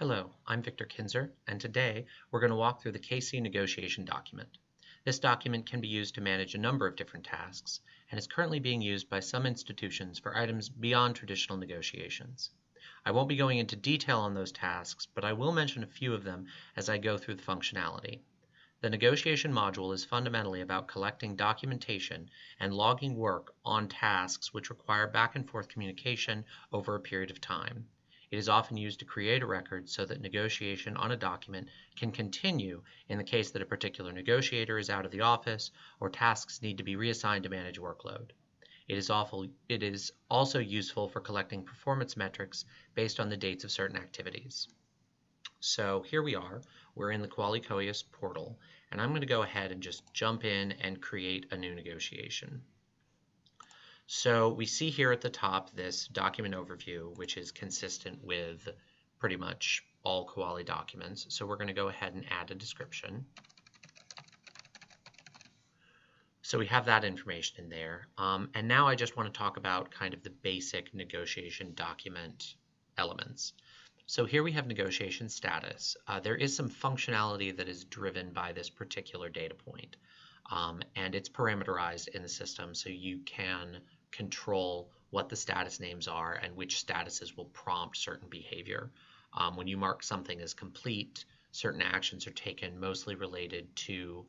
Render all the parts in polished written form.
Hello, I'm Victor Kinzer, and today we're going to walk through the KC negotiation document. This document can be used to manage a number of different tasks, and is currently being used by some institutions for items beyond traditional negotiations. I won't be going into detail on those tasks, but I will mention a few of them as I go through the functionality. The negotiation module is fundamentally about collecting documentation and logging work on tasks which require back and forth communication over a period of time. It is often used to create a record so that negotiation on a document can continue in the case that a particular negotiator is out of the office or tasks need to be reassigned to manage workload. It is also useful for collecting performance metrics based on the dates of certain activities. So here we are, we're in the Qualicoius portal, and I'm going to go ahead and just jump in and create a new negotiation. So we see here at the top this document overview, which is consistent with pretty much all Koali documents. So we're going to go ahead and add a description. So we have that information in there. And now I just want to talk about kind of the basic negotiation document elements. So here we have negotiation status. There is some functionality that is driven by this particular data point. And it's parameterized in the system, so you can control what the status names are and which statuses will prompt certain behavior. When you mark something as complete, certain actions are taken mostly related to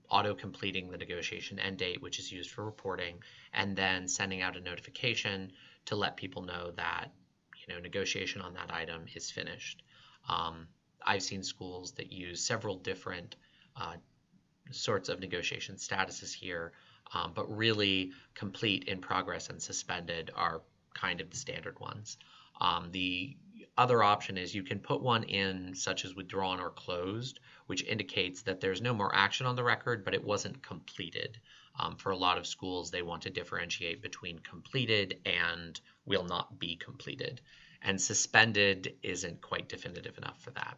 auto-completing the negotiation end date, which is used for reporting, and then sending out a notification to let people know that negotiation on that item is finished. I've seen schools that use several different sorts of negotiation statuses here, but really complete, in progress, and suspended are kind of the standard ones. The other option is you can put one in such as withdrawn or closed, which indicates that there's no more action on the record, but it wasn't completed. For a lot of schools, they want to differentiate between completed and will not be completed. And suspended isn't quite definitive enough for that.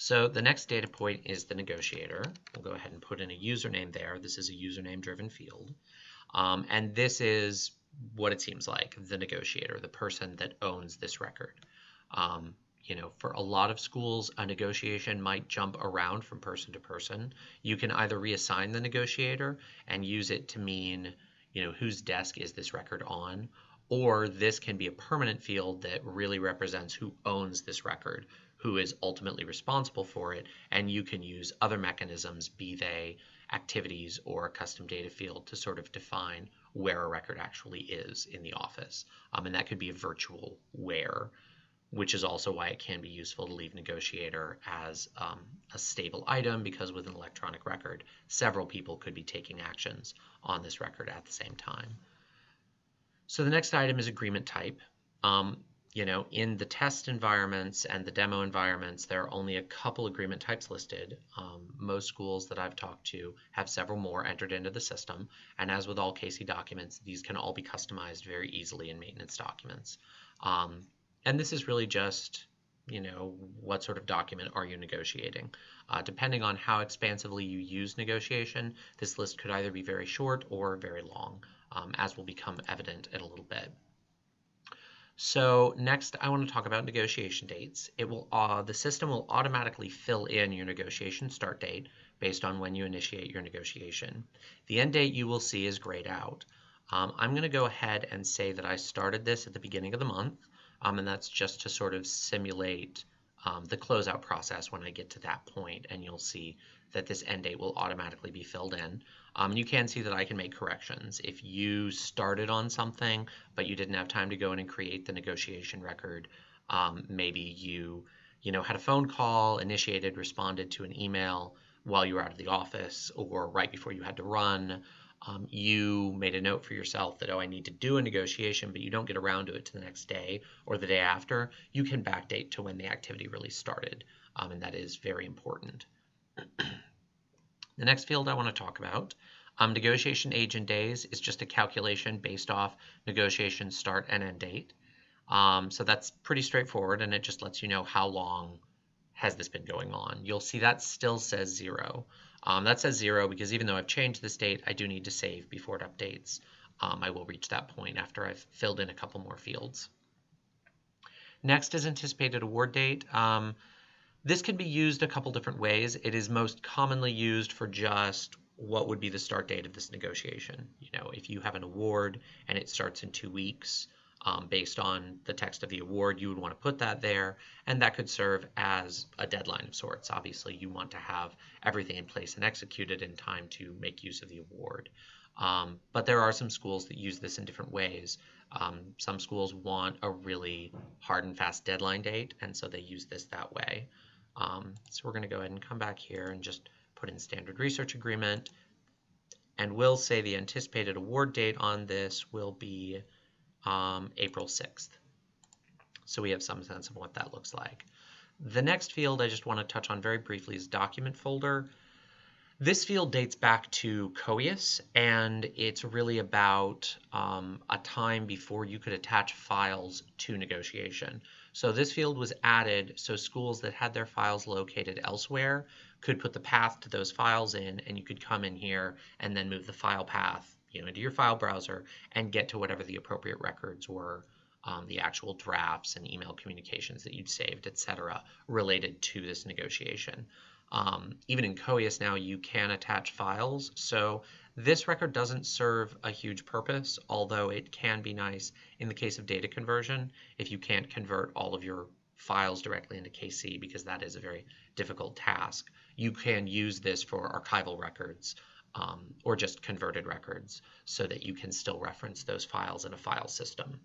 So the next data point is the negotiator. We'll go ahead and put in a username there. This is a username-driven field. And this is what it seems like, the negotiator, the person that owns this record. For a lot of schools, a negotiation might jump around from person to person. You can either reassign the negotiator and use it to mean, whose desk is this record on, or this can be a permanent field that really represents who owns this record, who is ultimately responsible for it, and you can use other mechanisms, be they activities or a custom data field, to sort of define where a record actually is in the office. And that could be a virtual where, which is also why it can be useful to leave negotiator as a stable item, because with an electronic record, several people could be taking actions on this record at the same time. So the next item is agreement type. In the test environments and the demo environments, there are only a couple agreement types listed. Most schools that I've talked to have several more entered into the system. And as with all KC documents, these can all be customized very easily in maintenance documents. And this is really just, what sort of document are you negotiating? Depending on how expansively you use negotiation, this list could either be very short or very long, as will become evident in a little bit. So next, I want to talk about negotiation dates. The system will automatically fill in your negotiation start date based on when you initiate your negotiation. The end date you will see is grayed out. I'm going to go ahead and say that I started this at the beginning of the month, and that's just to sort of simulate the closeout process when I get to that point, and you'll see that this end date will automatically be filled in. You can see that I can make corrections. If you started on something, but you didn't have time to go in and create the negotiation record, maybe you had a phone call, initiated, responded to an email while you were out of the office, or right before you had to run, you made a note for yourself that, I need to do a negotiation, but you don't get around to it to the next day or the day after, you can backdate to when the activity really started, and that is very important. The next field I want to talk about, negotiation agent days, is just a calculation based off negotiation start and end date. So that's pretty straightforward, and it just lets you know how long has this been going on. You'll see that still says 0. That says 0 because even though I've changed this date, I do need to save before it updates. I will reach that point after I've filled in a couple more fields. Next is anticipated award date. This can be used a couple different ways. It is most commonly used for just what would be the start date of this negotiation. If you have an award and it starts in 2 weeks, based on the text of the award, you would want to put that there, and that could serve as a deadline of sorts. Obviously, you want to have everything in place and executed in time to make use of the award. But there are some schools that use this in different ways. Some schools want a really hard and fast deadline date, and so they use this that way. So we're going to go ahead and come back here and just put in standard research agreement, and we'll say the anticipated award date on this will be April 6th. So we have some sense of what that looks like. The next field I just want to touch on very briefly is document folder. This field dates back to COIUS, and it's really about a time before you could attach files to negotiation. So this field was added so schools that had their files located elsewhere could put the path to those files in, and you could come in here and then move the file path into your file browser and get to whatever the appropriate records were, the actual drafts and email communications that you'd saved, etc., related to this negotiation. Even in COIUS now, you can attach files, so this record doesn't serve a huge purpose, although it can be nice in the case of data conversion if you can't convert all of your files directly into KC, because that is a very difficult task. You can use this for archival records, or just converted records, so that you can still reference those files in a file system.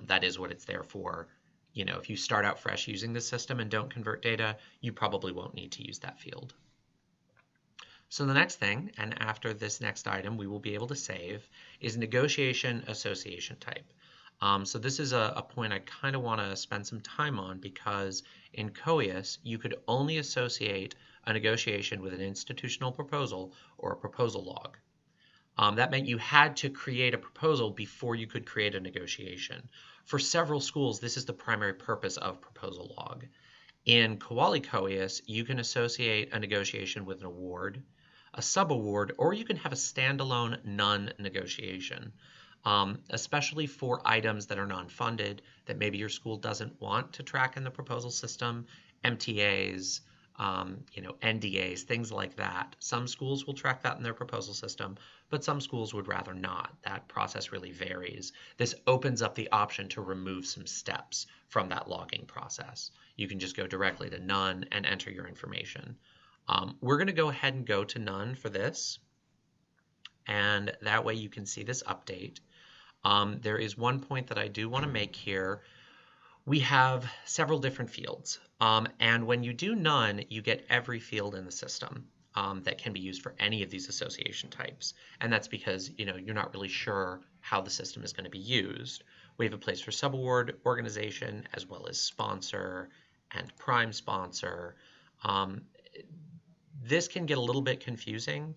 That is what it's there for. If you start out fresh using the system and don't convert data, you probably won't need to use that field. So the next thing, and after this next item we will be able to save, is negotiation association type. So this is a point I kind of want to spend some time on, because in COIUS you could only associate a negotiation with an institutional proposal or a proposal log. That meant you had to create a proposal before you could create a negotiation. For several schools, this is the primary purpose of proposal log. In Kuali COIUS, you can associate a negotiation with an award, a subaward, or you can have a standalone none negotiation, especially for items that are non-funded that maybe your school doesn't want to track in the proposal system, MTAs, NDAs, things like that. Some schools will track that in their proposal system, but some schools would rather not. That process really varies. This opens up the option to remove some steps from that logging process. You can just go directly to none and enter your information. We're going to go ahead and go to none for this, and that way you can see this update. There is one point that I do want to make here. We have several different fields, and when you do none, you get every field in the system that can be used for any of these association types, and that's because you're not really sure how the system is going to be used. We have a place for subaward, organization, as well as sponsor and prime sponsor. This can get a little bit confusing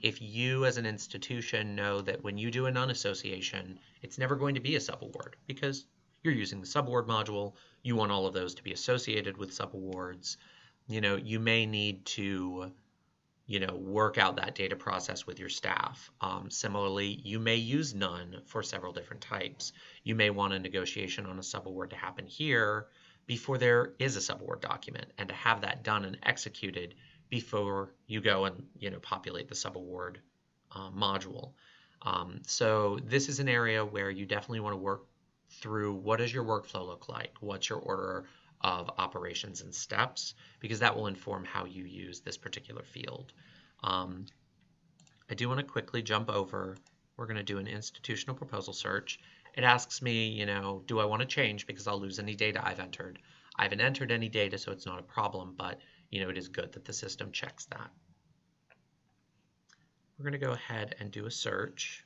if you as an institution know that when you do a none association, it's never going to be a subaward, because you're using the subaward module. You want all of those to be associated with subawards. You may need to, work out that data process with your staff. Similarly, you may use none for several different types. You may want a negotiation on a subaward to happen here before there is a subaward document, and to have that done and executed before you go and populate the subaward module. So this is an area where you definitely want to work through what does your workflow look like, what's your order of operations and steps, because that will inform how you use this particular field. I do want to quickly jump over. We're going to do an institutional proposal search. It asks me, do I want to change, because I'll lose any data I've entered. I haven't entered any data, so it's not a problem, but it is good that the system checks that. We're going to go ahead and do a search.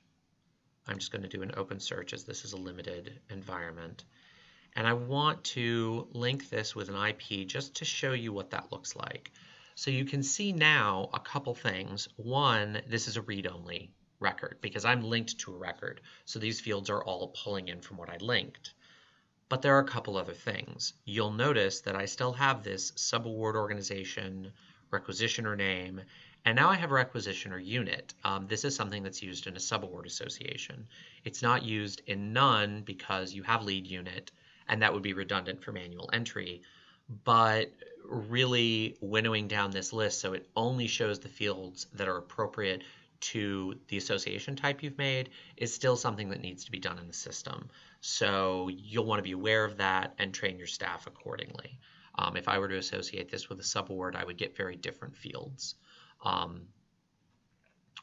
I'm just going to do an open search, as this is a limited environment. And I want to link this with an IP just to show you what that looks like. So you can see now a couple things. One, this is a read-only record because I'm linked to a record. So these fields are all pulling in from what I linked. But there are a couple other things. You'll notice that I still have this subaward organization, requisitioner name, and now I have a requisitioner unit. This is something that's used in a subaward association. It's not used in none because you have lead unit, and that would be redundant for manual entry. But really winnowing down this list so it only shows the fields that are appropriate to the association type you've made is still something that needs to be done in the system. So you'll want to be aware of that and train your staff accordingly. If I were to associate this with a subaward, I would get very different fields.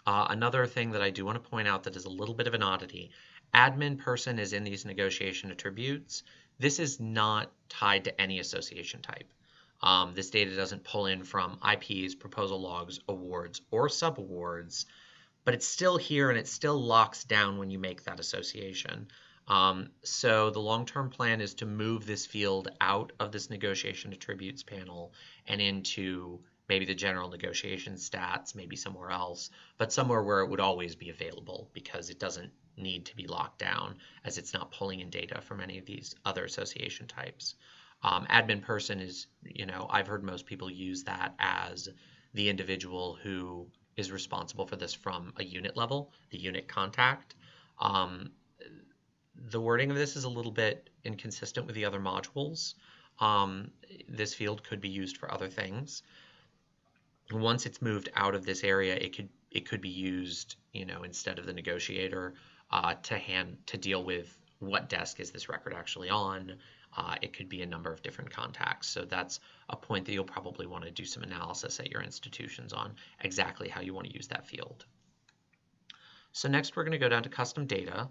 Another thing that I do want to point out that is a little bit of an oddity, admin person is in these negotiation attributes. This is not tied to any association type. This data doesn't pull in from IPs, proposal logs, awards, or subawards, but it's still here and it still locks down when you make that association. So the long-term plan is to move this field out of this negotiation attributes panel and into maybe the general negotiation stats, maybe somewhere else, but somewhere where it would always be available because it doesn't need to be locked down as it's not pulling in data from any of these other association types. Admin person is, I've heard most people use that as the individual who is responsible for this from a unit level, the unit contact. The wording of this is a little bit inconsistent with the other modules. This field could be used for other things. Once it's moved out of this area, it could be used, instead of the negotiator, to deal with what desk is this record actually on. It could be a number of different contacts. So that's a point that you'll probably want to do some analysis at your institutions on exactly how you want to use that field. So next we're going to go down to custom data.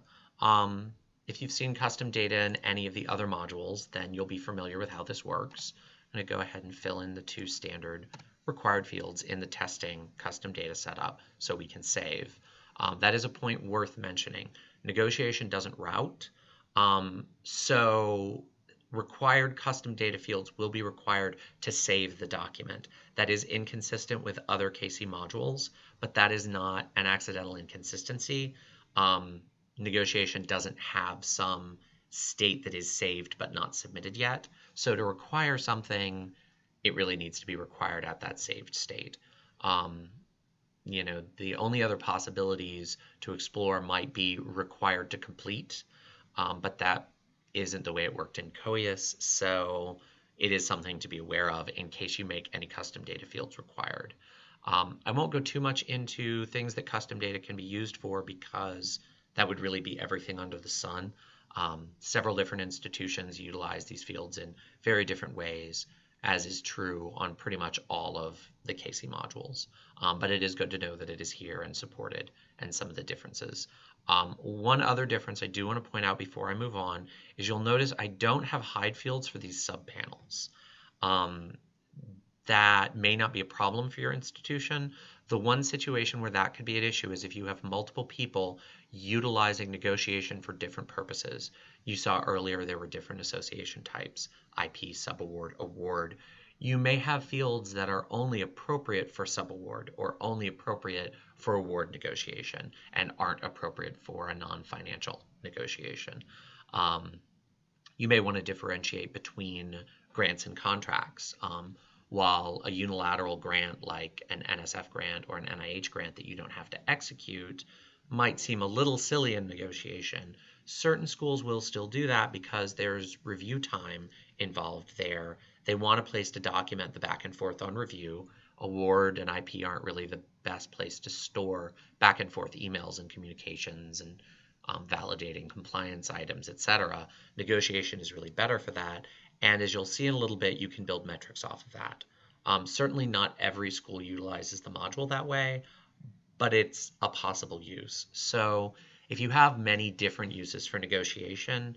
If you've seen custom data in any of the other modules, then you'll be familiar with how this works. I'm going to go ahead and fill in the two standard required fields in the testing custom data setup so we can save. That is a point worth mentioning. Negotiation doesn't route, so required custom data fields will be required to save the document. That is inconsistent with other KC modules, but that is not an accidental inconsistency. Negotiation doesn't have some state that is saved but not submitted yet. So to require something, it really needs to be required at that saved state. The only other possibilities to explore might be required to complete, but that isn't the way it worked in COIUS, so it is something to be aware of in case you make any custom data fields required. I won't go too much into things that custom data can be used for because that would really be everything under the sun. Several different institutions utilize these fields in very different ways, as is true on pretty much all of the KC modules. But it is good to know that it is here and supported and some of the differences. One other difference I do want to point out before I move on is you'll notice I don't have hide fields for these subpanels. That may not be a problem for your institution. The one situation where that could be an issue is if you have multiple people utilizing negotiation for different purposes. You saw earlier there were different association types, IP, subaward, award. You may have fields that are only appropriate for subaward or only appropriate for award negotiation and aren't appropriate for a non-financial negotiation. You may want to differentiate between grants and contracts. While a unilateral grant like an NSF grant or an NIH grant that you don't have to execute might seem a little silly in negotiation, certain schools will still do that because there's review time involved there. They want a place to document the back and forth on review. Award and IP aren't really the best place to store back and forth emails and communications and validating compliance items, etc. Negotiation is really better for that. And as you'll see in a little bit, you can build metrics off of that. Certainly not every school utilizes the module that way, but it's a possible use. So if you have many different uses for negotiation,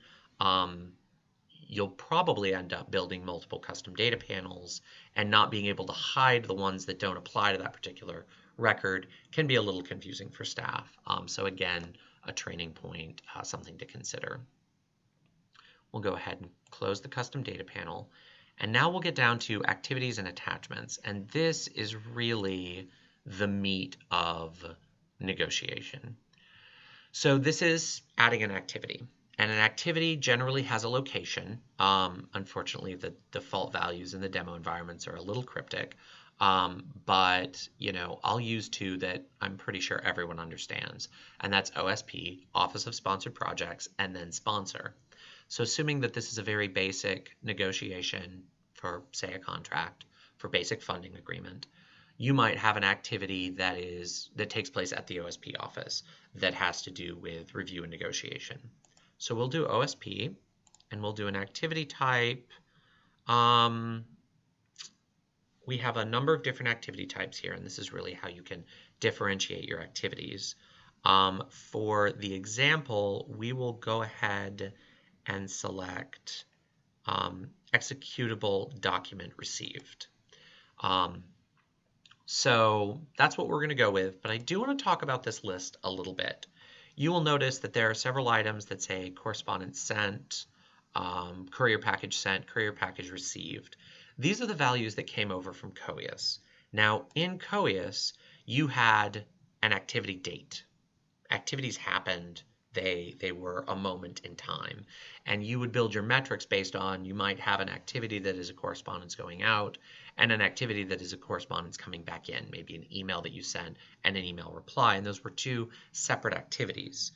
you'll probably end up building multiple custom data panels, and not being able to hide the ones that don't apply to that particular record can be a little confusing for staff. So again, a training point, something to consider. We'll go ahead and close the custom data panel. And now we'll get down to activities and attachments. And this is really the meat of negotiation. So this is adding an activity. And an activity generally has a location. Unfortunately, the default values in the demo environments are a little cryptic. But I'll use two that I'm pretty sure everyone understands. And that's OSP, Office of Sponsored Projects, and then sponsor. So assuming that this is a very basic negotiation for, say, a contract, for basic funding agreement, you might have an activity that takes place at the OSP office that has to do with review and negotiation. So we'll do OSP, and we'll do an activity type. We have a number of different activity types here, and this is really how you can differentiate your activities. For the example, we will go ahead and select executable document received. So that's what we're going to go with, but I do want to talk about this list a little bit. You will notice that there are several items that say correspondence sent, courier package sent, courier package received. These are the values that came over from COIUS. Now, in COIUS, you had an activity date. Activities happened, they were a moment in time. And you would build your metrics based on, you might have an activity that is a correspondence going out and an activity that is a correspondence coming back in, maybe an email that you sent and an email reply. And those were two separate activities.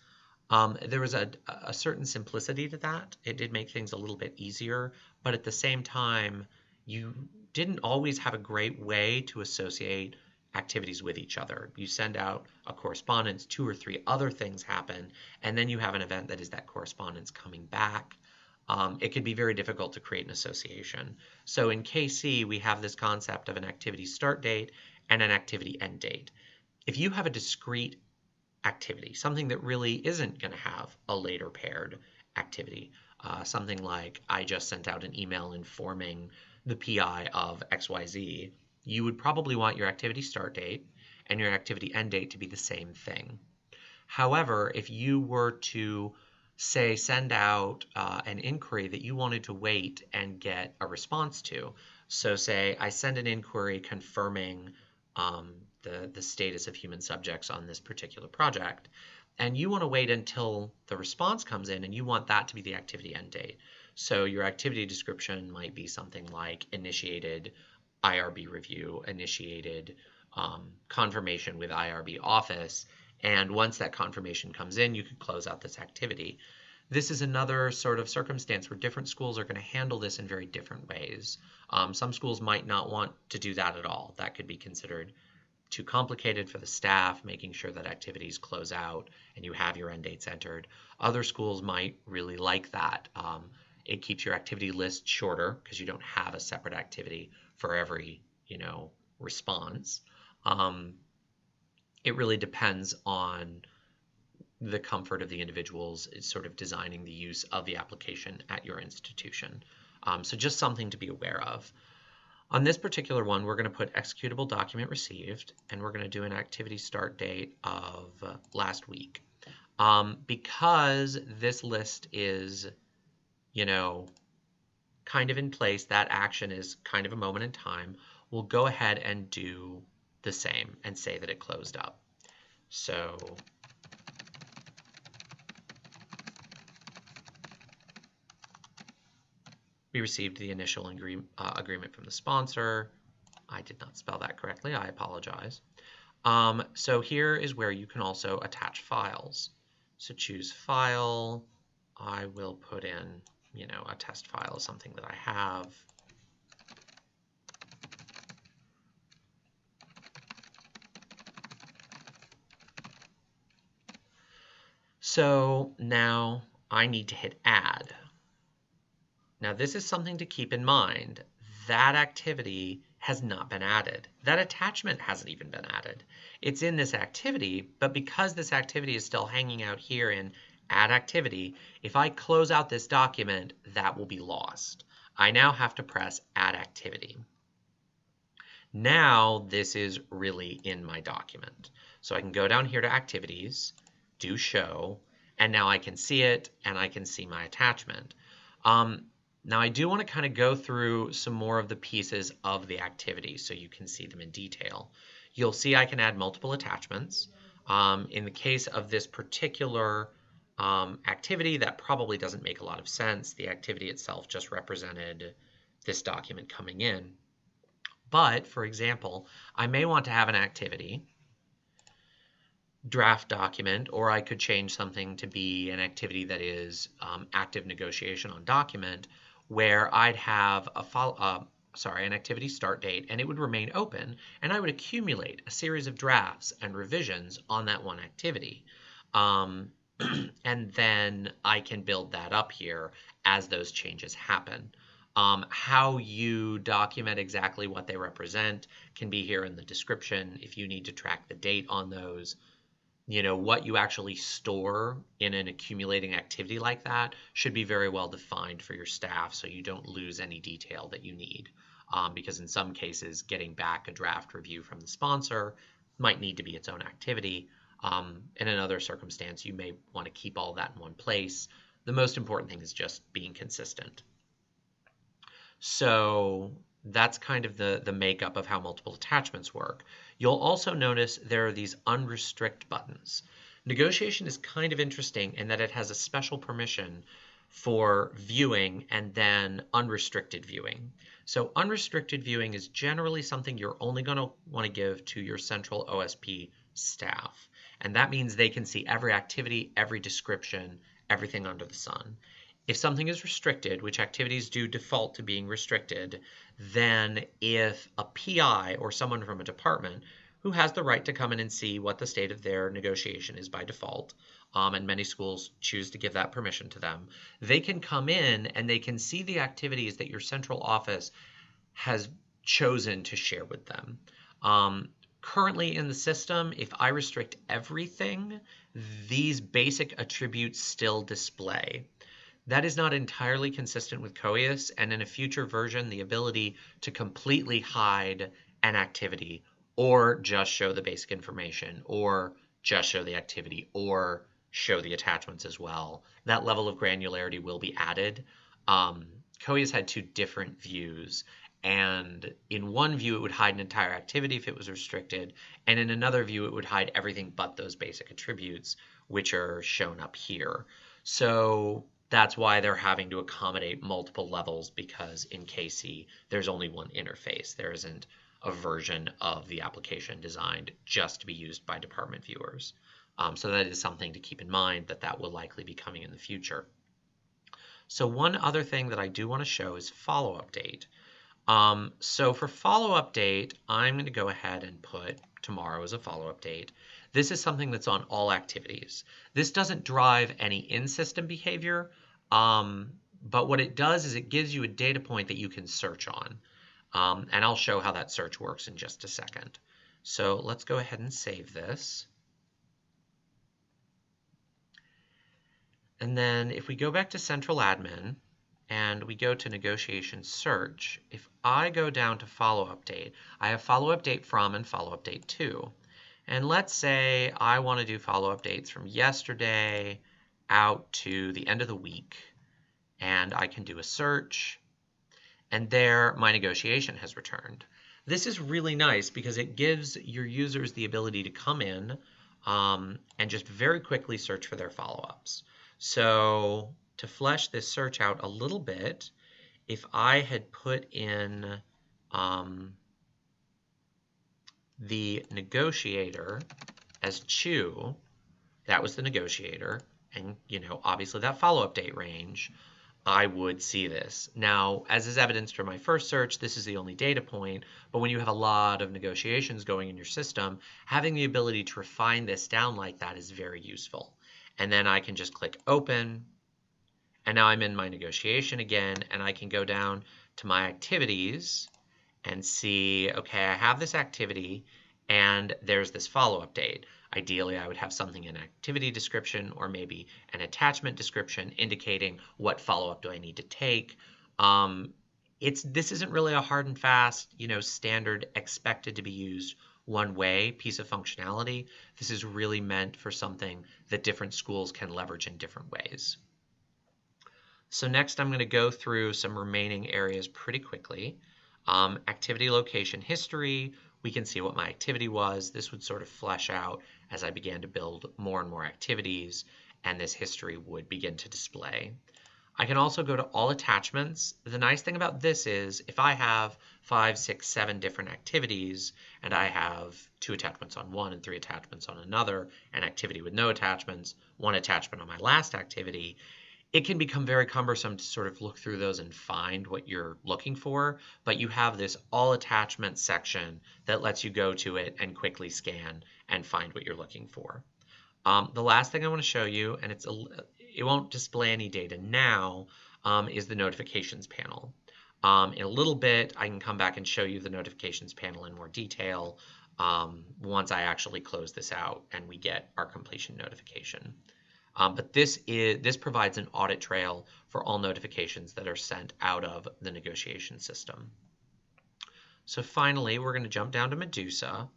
There was a certain simplicity to that. It did make things a little bit easier, but at the same time, you didn't always have a great way to associate activities with each other. You send out a correspondence, 2 or 3 other things happen, and then you have an event that is that correspondence coming back. It could be very difficult to create an association. So in KC, we have this concept of an activity start date and an activity end date. If you have a discrete activity, something that really isn't going to have a later paired activity, something like I just sent out an email informing the PI of XYZ, you would probably want your activity start date and your activity end date to be the same thing. However, if you were to, say, send out an inquiry that you wanted to wait and get a response to, so say I send an inquiry confirming the status of human subjects on this particular project, and you want to wait until the response comes in and you want that to be the activity end date. So your activity description might be something like initiated IRB review, initiated confirmation with IRB office, and once that confirmation comes in, you could close out this activity. This is another sort of circumstance where different schools are going to handle this in very different ways. Some schools might not want to do that at all. That could be considered too complicated for the staff, making sure that activities close out and you have your end dates entered. Other schools might really like that. It keeps your activity list shorter because you don't have a separate activity for every, response. It really depends on the comfort of the individuals. It's sort of designing the use of the application at your institution. So just something to be aware of. On this particular one, we're going to put executable document received, and we're going to do an activity start date of last week. Because this list is, kind of in place, that action is kind of a moment in time, we'll go ahead and do the same and say that it closed up. So we received the initial agreement from the sponsor. I did not spell that correctly. I apologize. So here is where you can also attach files. So choose File. I will put in, a test file, something that I have. So now I need to hit Add. Now this is something to keep in mind. That activity has not been added. That attachment hasn't even been added. It's in this activity, but because this activity is still hanging out here in Add Activity, if I close out this document, that will be lost. I now have to press Add Activity. Now this is really in my document. So I can go down here to Activities, do Show, and now I can see it and I can see my attachment. Now I do want to kind of go through some more of the pieces of the activity so you can see them in detail. You'll see I can add multiple attachments. In the case of this particular activity, that probably doesn't make a lot of sense. The activity itself just represented this document coming in. But, for example, I may want to have an activity draft document, or I could change something to be an activity that is active negotiation on document, where I'd have an activity start date, and it would remain open, and I would accumulate a series of drafts and revisions on that one activity. Um, and then I can build that up here as those changes happen. How you document exactly what they represent can be here in the description if you need to track the date on those. What you actually store in an accumulating activity like that should be very well defined for your staff so you don't lose any detail that you need. Because in some cases, getting back a draft review from the sponsor might need to be its own activity. In another circumstance, you may want to keep all that in one place. The most important thing is just being consistent. So that's kind of the makeup of how multiple attachments work. You'll also notice there are these unrestrict buttons. Negotiation is kind of interesting in that it has a special permission for viewing and then unrestricted viewing. So unrestricted viewing is generally something you're only going to want to give to your central OSP staff. And that means they can see every activity, every description, everything under the sun. If something is restricted, which activities do default to being restricted, then if a PI or someone from a department who has the right to come in and see what the state of their negotiation is by default, and many schools choose to give that permission to them, they can come in and they can see the activities that your central office has chosen to share with them. Currently in the system, if I restrict everything, these basic attributes still display. That is not entirely consistent with COIUS, and in a future version, the ability to completely hide an activity or just show the basic information or just show the activity or show the attachments as well. That level of granularity will be added. COIUS had two different views, and in one view it would hide an entire activity if it was restricted, and in another view it would hide everything but those basic attributes, which are shown up here. So that's why they're having to accommodate multiple levels, because in KC, there's only one interface. There isn't a version of the application designed just to be used by department viewers. So that is something to keep in mind, that will likely be coming in the future. So one other thing that I do want to show is follow-up date. So for follow-up date, I'm going to go ahead and put tomorrow as a follow-up date. This is something that's on all activities. This doesn't drive any in-system behavior, but what it does is it gives you a data point that you can search on. And I'll show how that search works in just a second. So let's go ahead and save this. And then if we go back to Central Admin and we go to Negotiation Search, if I go down to Follow-Up Date, I have Follow-Up Date From and Follow-Up Date To. And let's say I want to do follow-up dates from yesterday out to the end of the week. And I can do a search, and there my negotiation has returned. This is really nice because it gives your users the ability to come in and just very quickly search for their follow-ups. So to flesh this search out a little bit, if I had put in the negotiator as Chu, that was the negotiator, and obviously that follow-up date range, I would see this. Now, as is evidenced from my first search, this is the only data point, but when you have a lot of negotiations going in your system, having the ability to refine this down like that is very useful. And then I can just click open, and now I'm in my negotiation again, and I can go down to my activities and see, okay, I have this activity, and there's this follow-up date. Ideally, I would have something in activity description or maybe an attachment description indicating what follow-up do I need to take. This isn't really a hard and fast, standard expected to be used one way piece of functionality. This is really meant for something that different schools can leverage in different ways. So next I'm going to go through some remaining areas pretty quickly. Activity location history, we can see what my activity was. This would sort of flesh out as I began to build more and more activities, and this history would begin to display. I can also go to all attachments. The nice thing about this is if I have 5, 6, 7 different activities and I have 2 attachments on one and 3 attachments on another, an activity with no attachments, 1 attachment on my last activity, it can become very cumbersome to sort of look through those and find what you're looking for, but you have this all attachments section that lets you go to it and quickly scan and find what you're looking for. The last thing I want to show you, and it won't display any data now, is the notifications panel. In a little bit, I can come back and show you the notifications panel in more detail once I actually close this out and we get our completion notification. But this provides an audit trail for all notifications that are sent out of the negotiation system. So finally, we're going to jump down to Medusa.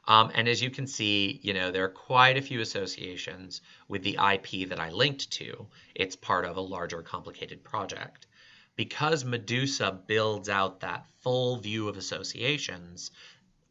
And as you can see, there are quite a few associations with the IP that I linked to. It's part of a larger complicated project. Because Medusa builds out that full view of associations,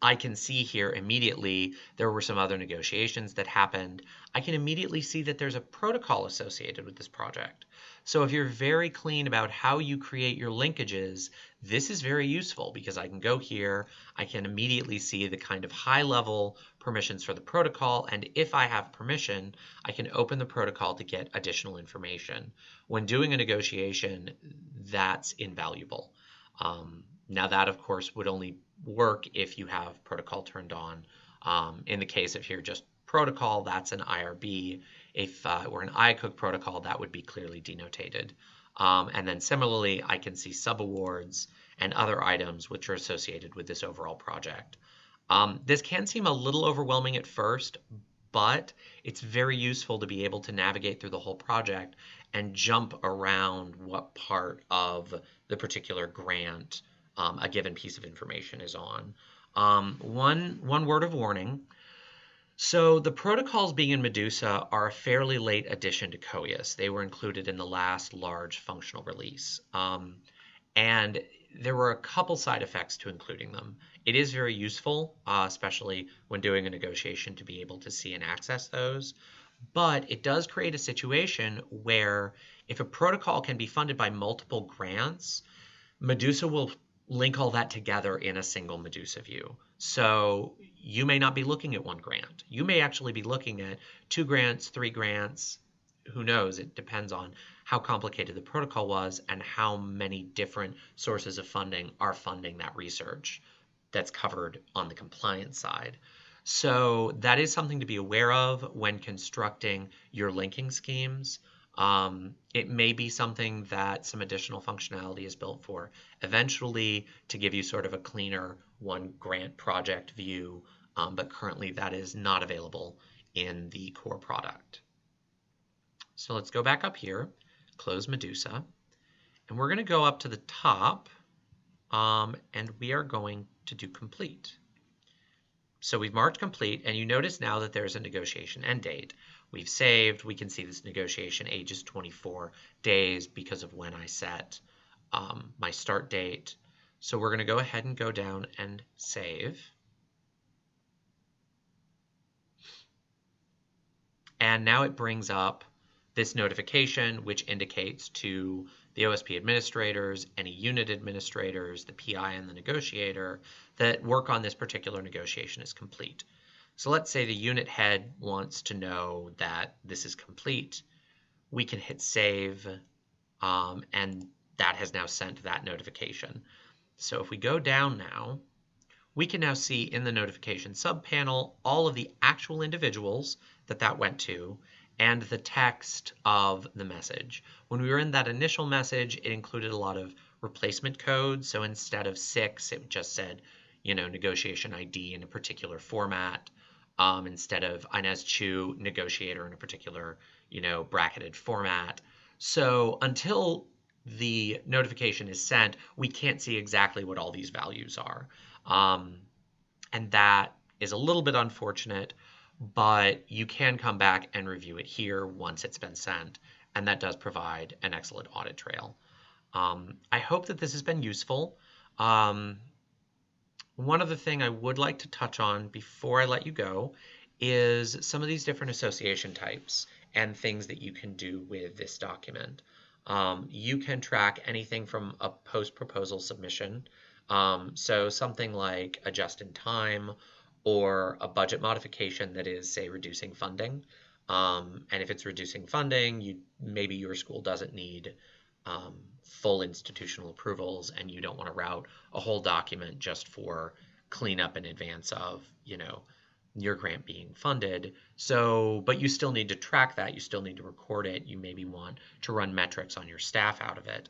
I can see here immediately there were some other negotiations that happened. I can immediately see that there's a protocol associated with this project. So if you're very clean about how you create your linkages, this is very useful because I can go here, I can immediately see the kind of high-level permissions for the protocol, and if I have permission, I can open the protocol to get additional information. When doing a negotiation, that's invaluable. Now that, of course, would only work if you have protocol turned on. In the case of here, just protocol, that's an IRB. If it were an iCook protocol, that would be clearly denotated. And then similarly, I can see subawards and other items which are associated with this overall project. This can seem a little overwhelming at first, but it's very useful to be able to navigate through the whole project and jump around what part of the particular grant a given piece of information is on. One word of warning. So the protocols being in Medusa are a fairly late addition to COIUS. They were included in the last large functional release. And there were a couple side effects to including them. It is very useful, especially when doing a negotiation, to be able to see and access those. But it does create a situation where if a protocol can be funded by multiple grants, Medusa will link all that together in a single Medusa view. So you may not be looking at one grant. You may actually be looking at 2 grants, 3 grants. Who knows? It depends on how complicated the protocol was and how many different sources of funding are funding that research that's covered on the compliance side. So that is something to be aware of when constructing your linking schemes. It may be something that some additional functionality is built for eventually to give you sort of a cleaner one grant project view, but currently that is not available in the core product. So let's go back up here, close Medusa, and we're going to go up to the top, and we are going to do complete. So we've marked complete, and you notice now that there's a negotiation end date. We've saved. We can see this negotiation age is 24 days because of when I set my start date. So we're going to go ahead and go down and save. And now it brings up this notification, which indicates to the OSP administrators, any unit administrators, the PI, and the negotiator that work on this particular negotiation is complete. So let's say the unit head wants to know that this is complete. We can hit save, and that has now sent that notification. So if we go down now, we can now see in the notification subpanel all of the actual individuals that went to and the text of the message. When we were in that initial message, it included a lot of replacement codes. So instead of 6, it just said, negotiation ID in a particular format. Instead of Inez Chu, negotiator in a particular, bracketed format. So until the notification is sent, we can't see exactly what all these values are. And that is a little bit unfortunate, but you can come back and review it here once it's been sent, and that does provide an excellent audit trail. I hope that this has been useful. One other thing I would like to touch on before I let you go is some of these different association types and things that you can do with this document. You can track anything from a post-proposal submission, so something like a just-in-time or a budget modification that is, say, reducing funding. And if it's reducing funding, maybe your school doesn't need full institutional approvals, and you don't want to route a whole document just for cleanup in advance of, your grant being funded. So, but you still need to track that. You still need to record it. You maybe want to run metrics on your staff out of it.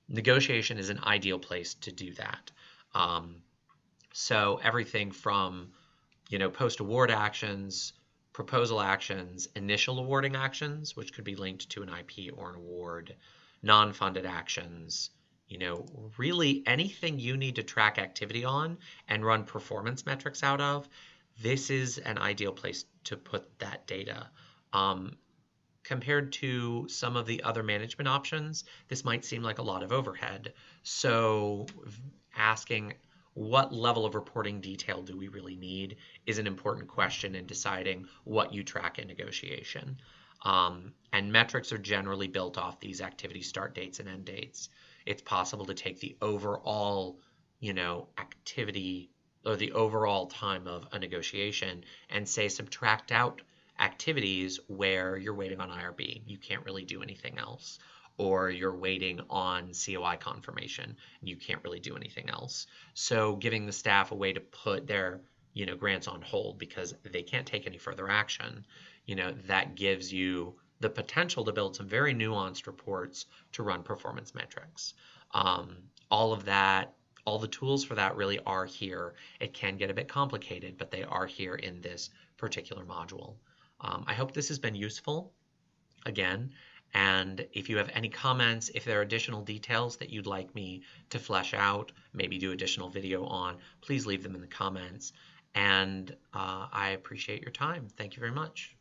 Negotiation is an ideal place to do that. Um, so everything from, post-award actions, proposal actions, initial awarding actions, which could be linked to an IP or an award, non-funded actions, really anything you need to track activity on and run performance metrics out of, this is an ideal place to put that data. Compared to some of the other management options, this might seem like a lot of overhead. So asking what level of reporting detail do we really need is an important question in deciding what you track in negotiation. And metrics are generally built off these activity start dates and end dates. It's possible to take the overall, activity or the overall time of a negotiation and say subtract out activities where you're waiting on IRB. You can't really do anything else. Or you're waiting on COI confirmation. You can't really do anything else. So giving the staff a way to put their grants on hold because they can't take any further action, that gives you the potential to build some very nuanced reports to run performance metrics. All of that, all the tools for that really are here. It can get a bit complicated, but they are here in this particular module. I hope this has been useful again. And if you have any comments, if there are additional details that you'd like me to flesh out, maybe do additional video on, please leave them in the comments. And I appreciate your time. Thank you very much.